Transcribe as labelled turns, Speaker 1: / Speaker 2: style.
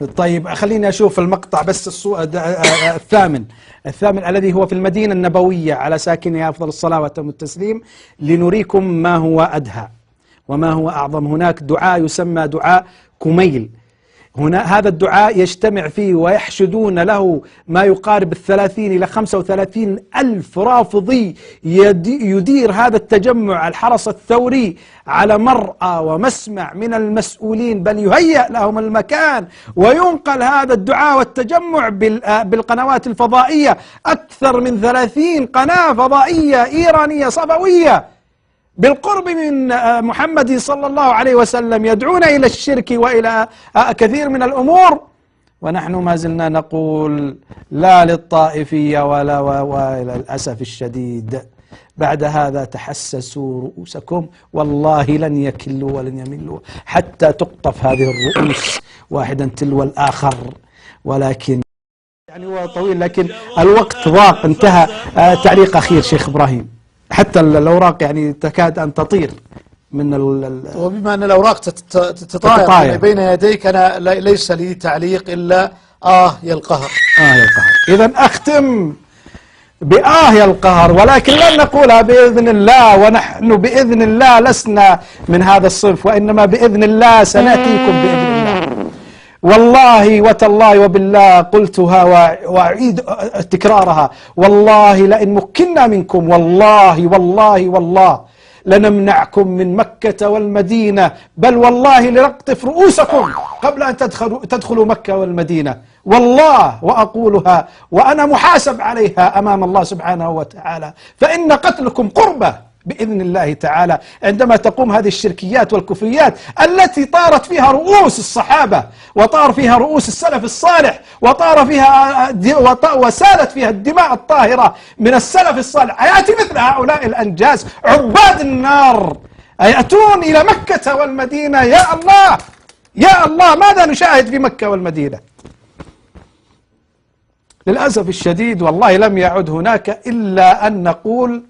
Speaker 1: طيب خليني أشوف المقطع بس الثامن الذي هو في المدينة النبوية على ساكنها أفضل الصلاة وأتم التسليم، لنريكم ما هو أدهى وما هو أعظم. هناك دعاء يسمى دعاء كميل، هذا الدعاء يجتمع فيه ويحشدون له ما يقارب 30 إلى 35 ألف رافضي يدير هذا التجمع الحرس الثوري على مرأى ومسمع من المسؤولين، بل يهيأ لهم المكان وينقل هذا الدعاء والتجمع بالقنوات الفضائية. أكثر من 30 قناة فضائية إيرانية صفوية بالقرب من محمد صلى الله عليه وسلم يدعون إلى الشرك وإلى كثير من الأمور، ونحن ما زلنا نقول لا للطائفية وإلى الأسف الشديد بعد هذا تحسسوا رؤوسكم، والله لن يكلوا ولن يملوا حتى تقطف هذه الرؤوس واحدا تلو الآخر. ولكن يعني هو طويل لكن الوقت ضاق، انتهى. تعليق أخير شيخ إبراهيم، حتى الأوراق يعني تكاد أن تطير من
Speaker 2: وبما أن الأوراق تتطاير بين يديك، أنا ليس لي تعليق إلا يا القهر.
Speaker 1: يا القهر. إذن أختم يا القهر، ولكن لن نقولها بإذن الله، ونحن بإذن الله لسنا من هذا الصنف، وإنما بإذن الله سنأتيكم بإذن الله. والله وتالله وبالله قلتها وأعيد تكرارها، والله لئن مكنا منكم والله والله والله لنمنعكم من مكة والمدينة، بل والله لنقطف رؤوسكم قبل أن تدخلوا مكة والمدينة، والله وأقولها وأنا محاسب عليها أمام الله سبحانه وتعالى، فإن قتلكم قربة بإذن الله تعالى عندما تقوم هذه الشركيات والكفريات التي طارت فيها رؤوس الصحابة وطار فيها رؤوس السلف الصالح وطار فيها وسالت فيها الدماء الطاهرة من السلف الصالح. يأتي مثل هؤلاء الأنجاز عباد النار يأتون إلى مكة والمدينة. يا الله يا الله، ماذا نشاهد في مكة والمدينة؟ للأسف الشديد والله لم يعد هناك إلا أن نقول